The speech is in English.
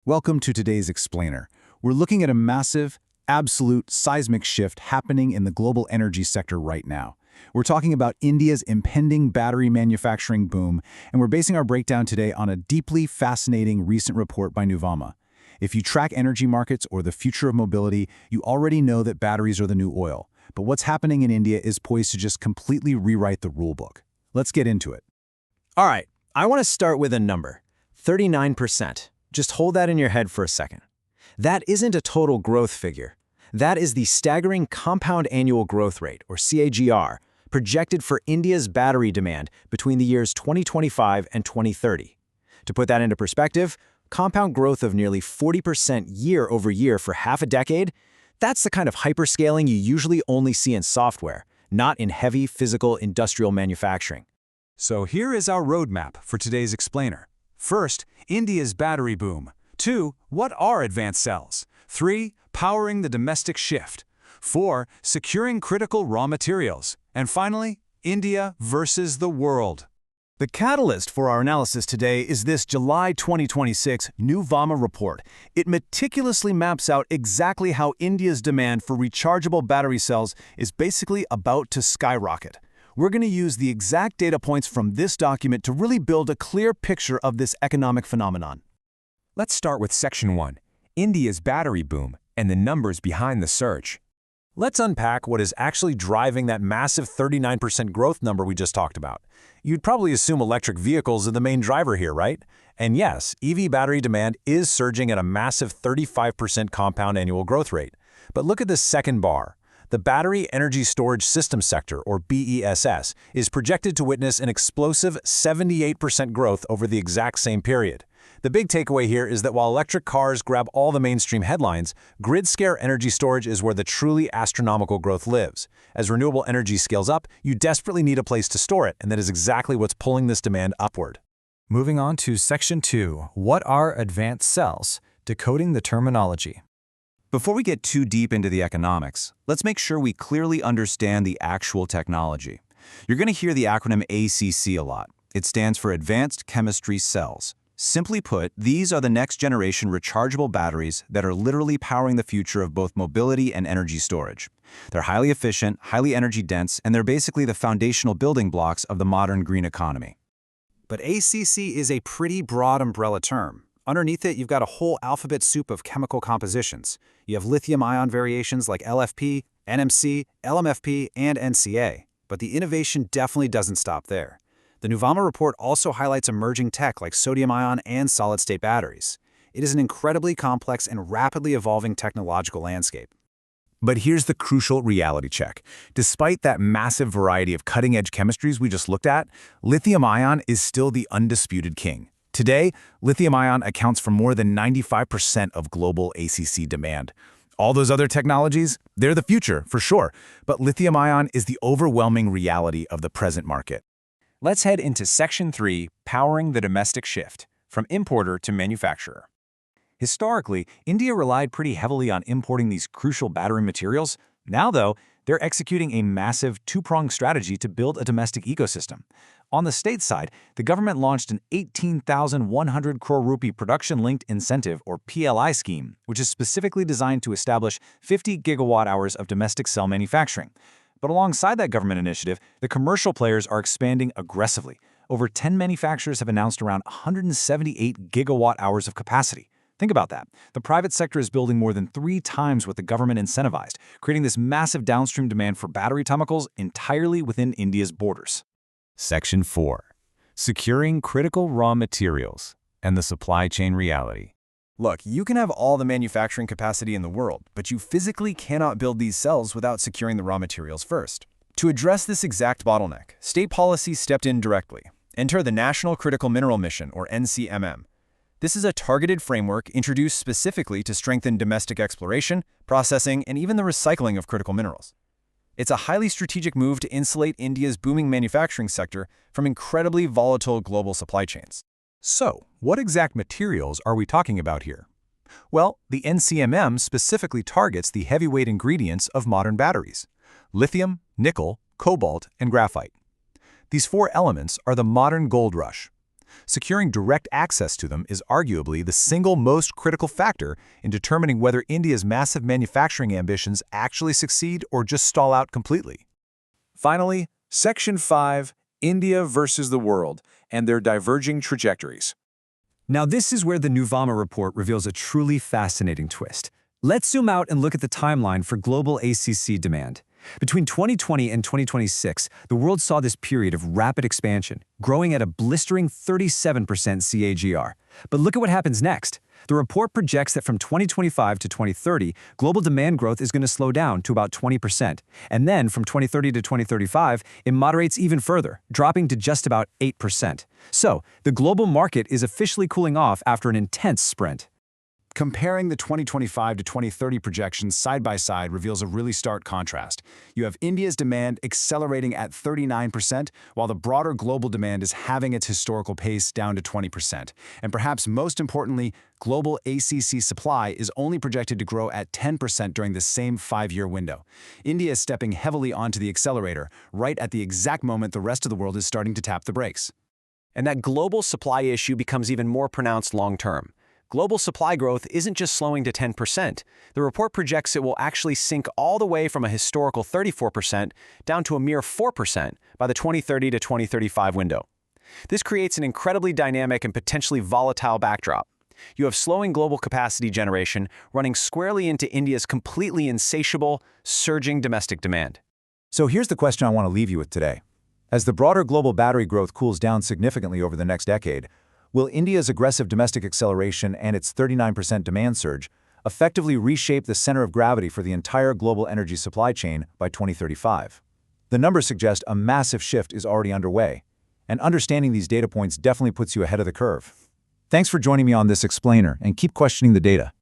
Welcome to today's Explainer. We're looking at a massive, absolute, seismic shift happening in the global energy sector right now. We're talking about India's impending battery manufacturing boom, and we're basing our breakdown today on a deeply fascinating recent report by Nuvama. If you track energy markets or the future of mobility, you already know that batteries are the new oil. But what's happening in India is poised to just completely rewrite the rulebook. Let's get into it. All right, I want to start with a number, 39%. Just hold that in your head for a second. That isn't a total growth figure. That is the staggering compound annual growth rate, or CAGR, projected for India's battery demand between the years 2025 and 2030. To put that into perspective, compound growth of nearly 40% year over year for half a decade, that's the kind of hyperscaling you usually only see in software, not in heavy physical industrial manufacturing. So here is our roadmap for today's Explainer. First, India's battery boom. 2. What are advanced cells? 3. Powering the domestic shift. 4. Securing critical raw materials. And finally, India versus the world. The catalyst for our analysis today is this July 2026 Nuvama report. It meticulously maps out exactly how India's demand for rechargeable battery cells is basically about to skyrocket. We're going to use the exact data points from this document to really build a clear picture of this economic phenomenon. Let's start with Section 1, India's battery boom and the numbers behind the surge. Let's unpack what is actually driving that massive 39% growth number we just talked about. You'd probably assume electric vehicles are the main driver here, right? And yes, EV battery demand is surging at a massive 35% compound annual growth rate. But look at this second bar. The Battery Energy Storage System sector, or BESS, is projected to witness an explosive 78% growth over the exact same period. The big takeaway here is that while electric cars grab all the mainstream headlines, grid-scale energy storage is where the truly astronomical growth lives. As renewable energy scales up, you desperately need a place to store it, and that is exactly what's pulling this demand upward. Moving on to Section 2, what are advanced cells? Decoding the terminology. Before we get too deep into the economics, let's make sure we clearly understand the actual technology. You're going to hear the acronym ACC a lot. It stands for Advanced Chemistry Cells. Simply put, these are the next-generation rechargeable batteries that are literally powering the future of both mobility and energy storage. They're highly efficient, highly energy-dense, and they're basically the foundational building blocks of the modern green economy. But ACC is a pretty broad umbrella term. Underneath it, you've got a whole alphabet soup of chemical compositions. You have lithium-ion variations like LFP, NMC, LMFP, and NCA. But the innovation definitely doesn't stop there. The Nuvama report also highlights emerging tech like sodium-ion and solid-state batteries. It is an incredibly complex and rapidly evolving technological landscape. But here's the crucial reality check. Despite that massive variety of cutting-edge chemistries we just looked at, lithium-ion is still the undisputed king. Today, lithium-ion accounts for more than 95% of global ACC demand. All those other technologies, they're the future, for sure, but lithium-ion is the overwhelming reality of the present market. Let's head into Section 3, Powering the Domestic Shift, from importer to manufacturer. Historically, India relied pretty heavily on importing these crucial battery materials. Now, though, they're executing a massive two-pronged strategy to build a domestic ecosystem. On the state side, the government launched an 18,100 crore rupee production-linked incentive, or PLI scheme, which is specifically designed to establish 50 gigawatt-hours of domestic cell manufacturing. But alongside that government initiative, the commercial players are expanding aggressively. Over 10 manufacturers have announced around 178 gigawatt-hours of capacity. Think about that. The private sector is building more than 3 times what the government incentivized, creating this massive downstream demand for battery chemicals entirely within India's borders. Section 4. Securing critical raw materials and the supply chain reality. Look, you can have all the manufacturing capacity in the world, but you physically cannot build these cells without securing the raw materials first. To address this exact bottleneck, state policy stepped in directly. Enter the National Critical Mineral Mission, or NCMM. This is a targeted framework introduced specifically to strengthen domestic exploration, processing, and even the recycling of critical minerals. It's a highly strategic move to insulate India's booming manufacturing sector from incredibly volatile global supply chains. So, what exact materials are we talking about here? Well, the NCMM specifically targets the heavyweight ingredients of modern batteries: lithium, nickel, cobalt, and graphite. These 4 elements are the modern gold rush. Securing direct access to them is arguably the single most critical factor in determining whether India's massive manufacturing ambitions actually succeed or just stall out completely. Finally, Section 5, India versus the world, and their diverging trajectories. Now this is where the Nuvama report reveals a truly fascinating twist. Let's zoom out and look at the timeline for global ACC demand. Between 2020 and 2026, the world saw this period of rapid expansion, growing at a blistering 37% CAGR. But look at what happens next. The report projects that from 2025 to 2030, global demand growth is going to slow down to about 20%. And then from 2030 to 2035, it moderates even further, dropping to just about 8%. So, the global market is officially cooling off after an intense sprint. Comparing the 2025 to 2030 projections side by side reveals a really stark contrast. You have India's demand accelerating at 39%, while the broader global demand is halving its historical pace down to 20%. And perhaps most importantly, global ACC supply is only projected to grow at 10% during the same 5-year window. India is stepping heavily onto the accelerator, right at the exact moment the rest of the world is starting to tap the brakes. And that global supply issue becomes even more pronounced long-term. Global supply growth isn't just slowing to 10%. The report projects it will actually sink all the way from a historical 34% down to a mere 4% by the 2030 to 2035 window. This creates an incredibly dynamic and potentially volatile backdrop. You have slowing global capacity generation running squarely into India's completely insatiable, surging domestic demand. So here's the question I want to leave you with today. As the broader global battery growth cools down significantly over the next decade, will India's aggressive domestic acceleration and its 39% demand surge effectively reshape the center of gravity for the entire global energy supply chain by 2035? The numbers suggest a massive shift is already underway, and understanding these data points definitely puts you ahead of the curve. Thanks for joining me on this explainer, and keep questioning the data.